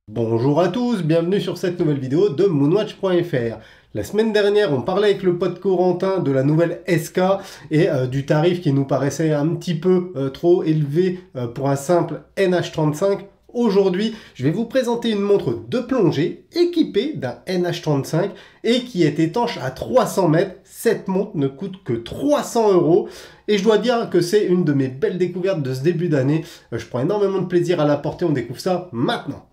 Bonjour à tous, bienvenue sur cette nouvelle vidéo de moonwatch.fr. La semaine dernière, on parlait avec le pote Corentin de la nouvelle SK et du tarif qui nous paraissait un petit peu trop élevé pour un simple NH35. Aujourd'hui, je vais vous présenter une montre de plongée équipée d'un NH35 et qui est étanche à 300 mètres. Cette montre ne coûte que 300 € et je dois dire que c'est une de mes belles découvertes de ce début d'année. Je prends énormément de plaisir à la porter, on découvre ça maintenant.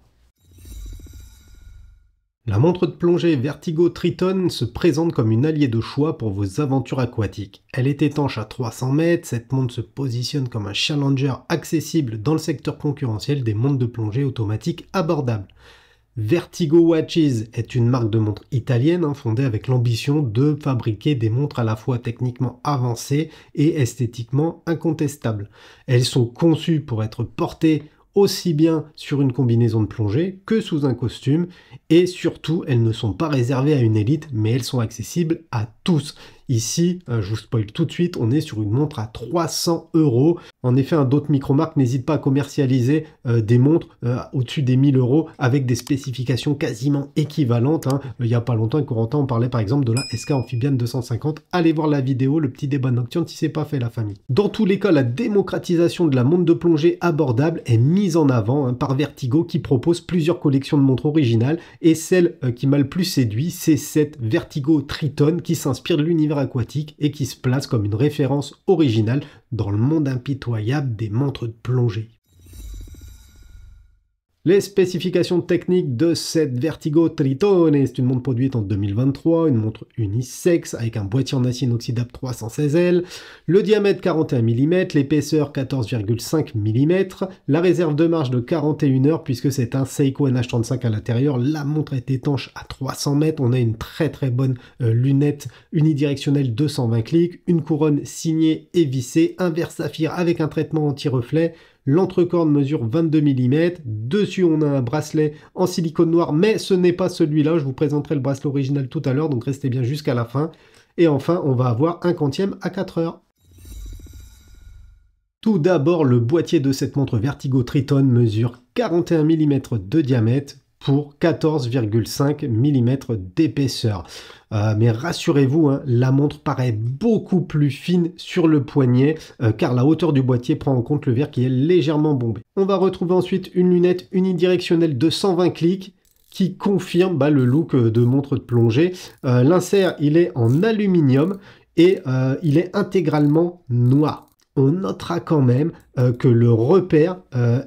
La montre de plongée Vertigo Triton se présente comme une alliée de choix pour vos aventures aquatiques. Elle est étanche à 300 mètres, cette montre se positionne comme un challenger accessible dans le secteur concurrentiel des montres de plongée automatiques abordables. Vertigo Watches est une marque de montres italienne fondée avec l'ambition de fabriquer des montres à la fois techniquement avancées et esthétiquement incontestables. Elles sont conçues pour être portées aussi bien sur une combinaison de plongée que sous un costume et surtout elles ne sont pas réservées à une élite mais elles sont accessibles à tous. Ici, je vous spoil tout de suite, on est sur une montre à 300 €. En effet, d'autres micro-marques n'hésitent pas à commercialiser des montres au-dessus des 1000 € avec des spécifications quasiment équivalentes. Il n'y a pas longtemps, Corentin en parlait par exemple de la SK Amphibian 250. Allez voir la vidéo, le petit débat nocturne si c'est pas fait la famille. Dans tous les cas, la démocratisation de la montre de plongée abordable est mise en avant par Vertigo qui propose plusieurs collections de montres originales et celle qui m'a le plus séduit, c'est cette Vertigo Triton qui s'inspire de l'univers aquatique et qui se place comme une référence originale dans le monde impitoyable des montres de plongée. Les spécifications techniques de cette Vertigo Triton, c'est une montre produite en 2023, une montre unisexe avec un boîtier en acier inoxydable 316L, le diamètre 41 mm, l'épaisseur 14,5 mm, la réserve de marche de 41 heures puisque c'est un Seiko NH35 à l'intérieur, la montre est étanche à 300 mètres, on a une très bonne lunette unidirectionnelle 220 clics, une couronne signée et vissée, un verre saphir avec un traitement anti-reflet. L'entrecorde mesure 22 mm, dessus on a un bracelet en silicone noir, mais ce n'est pas celui-là, je vous présenterai le bracelet original tout à l'heure, donc restez bien jusqu'à la fin. Et enfin, on va avoir un quantième à 4 heures. Tout d'abord, le boîtier de cette montre Vertigo Triton mesure 41 mm de diamètre pour 14,5 mm d'épaisseur. Mais rassurez-vous, la montre paraît beaucoup plus fine sur le poignet car la hauteur du boîtier prend en compte le verre qui est légèrement bombé. On va retrouver ensuite une lunette unidirectionnelle de 120 clics qui confirme le look de montre de plongée. L'insert, il est en aluminium et il est intégralement noir. On notera quand même que le repère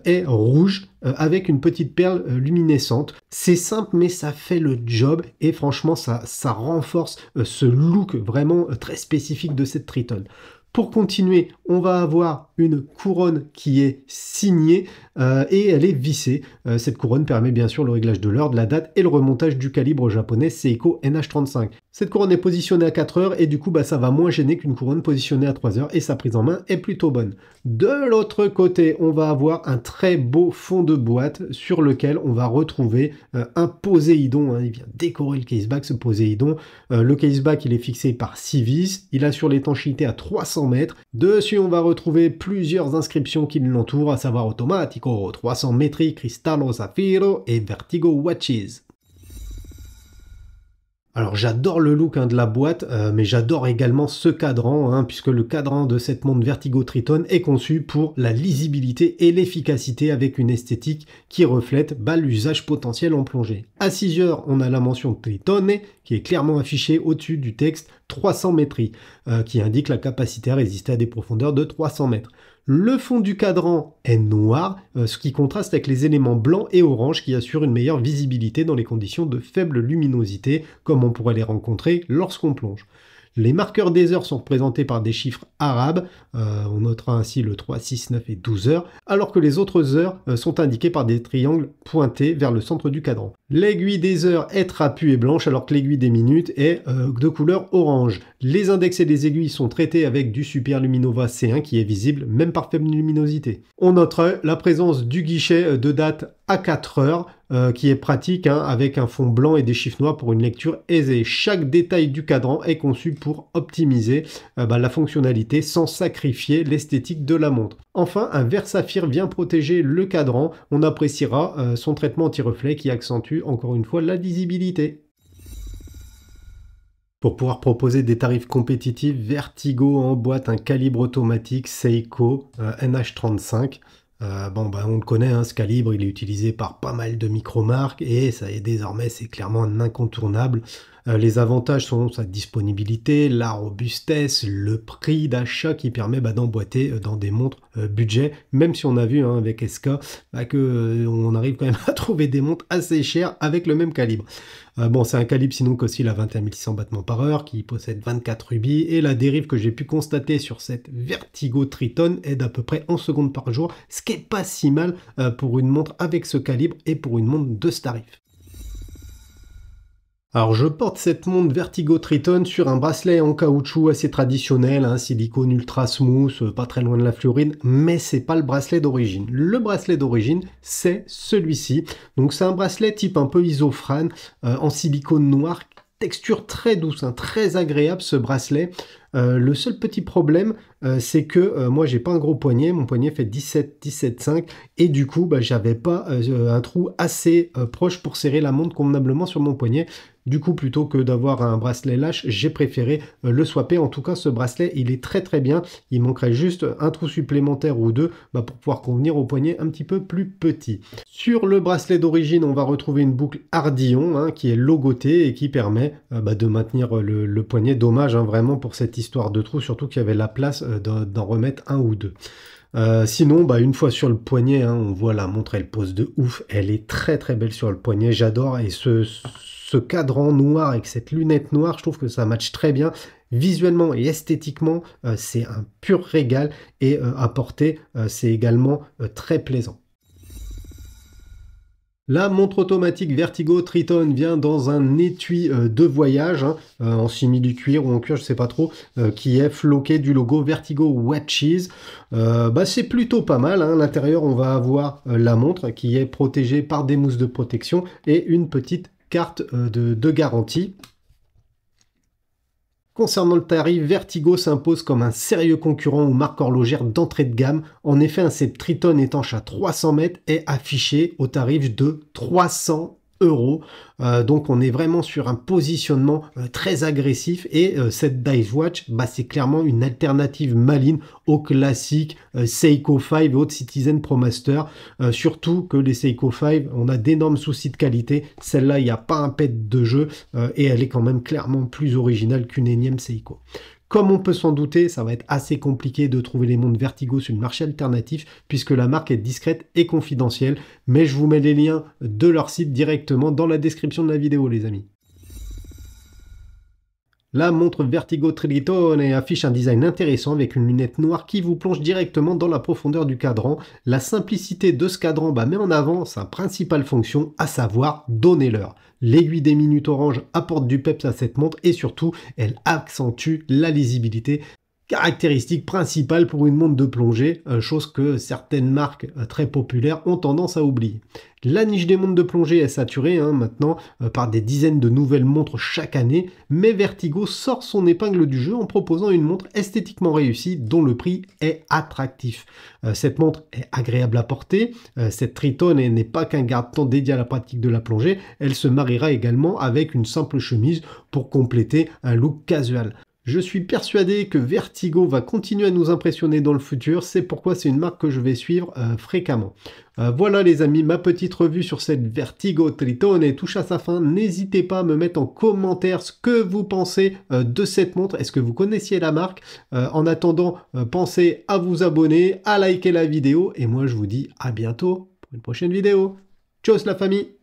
est rouge avec une petite perle luminescente. C'est simple mais ça fait le job et franchement ça renforce ce look vraiment très spécifique de cette Triton. Pour continuer, on va avoir une couronne qui est signée et elle est vissée. Cette couronne permet bien sûr le réglage de l'heure, de la date et le remontage du calibre japonais Seiko NH35. Cette couronne est positionnée à 4 heures et du coup ça va moins gêner qu'une couronne positionnée à 3 heures et sa prise en main est plutôt bonne. De l'autre côté, on va avoir un très beau fond de boîte sur lequel on va retrouver un Poséidon. Il vient décorer le caseback ce Poséidon. Le caseback il est fixé par 6 vis, il assure l'étanchéité à 300 mètres. Dessus on va retrouver plusieurs inscriptions qui l'entourent, à savoir Automatico, 300 metri, Cristallo Zafiro et Vertigo Watches. Alors j'adore le look de la boîte, mais j'adore également ce cadran, puisque le cadran de cette montre Vertigo Triton est conçu pour la lisibilité et l'efficacité avec une esthétique qui reflète l'usage potentiel en plongée. À 6 heures, on a la mention Tritone qui est clairement affichée au-dessus du texte 300 metri, qui indique la capacité à résister à des profondeurs de 300 mètres. Le fond du cadran est noir, ce qui contraste avec les éléments blancs et orange qui assurent une meilleure visibilité dans les conditions de faible luminosité, comme on pourrait les rencontrer lorsqu'on plonge. Les marqueurs des heures sont représentés par des chiffres arabes, on notera ainsi le 3, 6, 9 et 12 heures, alors que les autres heures sont indiquées par des triangles pointés vers le centre du cadran. L'aiguille des heures est trapue et blanche, alors que l'aiguille des minutes est de couleur orange. Les index et les aiguilles sont traités avec du Super Luminova C1 qui est visible même par faible luminosité. On notera la présence du guichet de date à 4 heures, qui est pratique hein, avec un fond blanc et des chiffres noirs pour une lecture aisée. Chaque détail du cadran est conçu pour optimiser la fonctionnalité sans sacrifier l'esthétique de la montre. Enfin, un verre saphir vient protéger le cadran. On appréciera son traitement anti-reflet qui accentue encore une fois la lisibilité. Pour pouvoir proposer des tarifs compétitifs, Vertigo emboîte un calibre automatique Seiko NH35. On le connaît, hein, ce calibre, il est utilisé par pas mal de micro-marques et ça est désormais, c'est clairement un incontournable. Les avantages sont sa disponibilité, la robustesse, le prix d'achat qui permet d'emboîter dans des montres budget, même si on a vu hein, avec SK on arrive quand même à trouver des montres assez chères avec le même calibre. C'est un calibre sinon qu'oscille à 21 600 battements par heure, qui possède 24 rubis, et la dérive que j'ai pu constater sur cette Vertigo Triton est d'à peu près 11 secondes par jour, ce qui est pas si mal pour une montre avec ce calibre et pour une montre de ce tarif. Alors je porte cette montre Vertigo Triton sur un bracelet en caoutchouc assez traditionnel, hein, silicone ultra smooth, pas très loin de la fluorine, mais c'est pas le bracelet d'origine. Le bracelet d'origine, c'est celui-ci. Donc c'est un bracelet type un peu isofrane, en silicone noir, texture très douce, hein, très agréable ce bracelet. Le seul petit problème, c'est que moi j'ai pas un gros poignet, mon poignet fait 17,5 et du coup j'avais pas un trou assez proche pour serrer la montre convenablement sur mon poignet. Du coup, plutôt que d'avoir un bracelet lâche, j'ai préféré le swapper. En tout cas, ce bracelet, il est très très bien. Il manquerait juste un trou supplémentaire ou deux pour pouvoir convenir au poignet un petit peu plus petit. Sur le bracelet d'origine, on va retrouver une boucle Ardillon hein, qui est logotée et qui permet de maintenir le poignet. Dommage hein, vraiment pour cette histoire de trou, surtout qu'il y avait la place d'en remettre un ou deux. Sinon, une fois sur le poignet, hein, on voit la montre, elle pose de ouf. Elle est très très belle sur le poignet, j'adore. Et ce cadran noir avec cette lunette noire, je trouve que ça match très bien. Visuellement et esthétiquement, c'est un pur régal. Et à porter, c'est également très plaisant. La montre automatique Vertigo Triton vient dans un étui de voyage, hein, en simili-cuir ou en cuir, je sais pas trop, qui est floqué du logo Vertigo Watches. C'est plutôt pas mal, hein. À l'intérieur, on va avoir la montre qui est protégée par des mousses de protection et une petite carte de garantie. Concernant le tarif, Vertigo s'impose comme un sérieux concurrent aux marques horlogères d'entrée de gamme. En effet, un set Triton étanche à 300 mètres est affiché au tarif de 300 €. Donc on est vraiment sur un positionnement très agressif et cette Dice Watch, c'est clairement une alternative maligne aux classiques Seiko 5 et autres Citizen ProMaster. Surtout que les Seiko 5, on a d'énormes soucis de qualité. Celle-là, il n'y a pas un pet de jeu et elle est quand même clairement plus originale qu'une énième Seiko. Comme on peut s'en douter, ça va être assez compliqué de trouver les montres Vertigo sur le marché alternatif puisque la marque est discrète et confidentielle. Mais je vous mets les liens de leur site directement dans la description de la vidéo, les amis. La montre Vertigo Triton affiche un design intéressant avec une lunette noire qui vous plonge directement dans la profondeur du cadran. La simplicité de ce cadran met en avant sa principale fonction, à savoir donner l'heure. L'aiguille des minutes orange apporte du peps à cette montre et surtout, elle accentue la lisibilité. Caractéristique principale pour une montre de plongée, chose que certaines marques très populaires ont tendance à oublier. La niche des montres de plongée est saturée maintenant par des dizaines de nouvelles montres chaque année, mais Vertigo sort son épingle du jeu en proposant une montre esthétiquement réussie dont le prix est attractif. Cette montre est agréable à porter, cette Triton n'est pas qu'un garde-temps dédié à la pratique de la plongée, elle se mariera également avec une simple chemise pour compléter un look casual. Je suis persuadé que Vertigo va continuer à nous impressionner dans le futur, c'est pourquoi c'est une marque que je vais suivre fréquemment. Voilà les amis, ma petite revue sur cette Vertigo Triton touche à sa fin. N'hésitez pas à me mettre en commentaire ce que vous pensez de cette montre. Est-ce que vous connaissiez la marque? En attendant, pensez à vous abonner, à liker la vidéo et moi je vous dis à bientôt pour une prochaine vidéo. Tchuss la famille!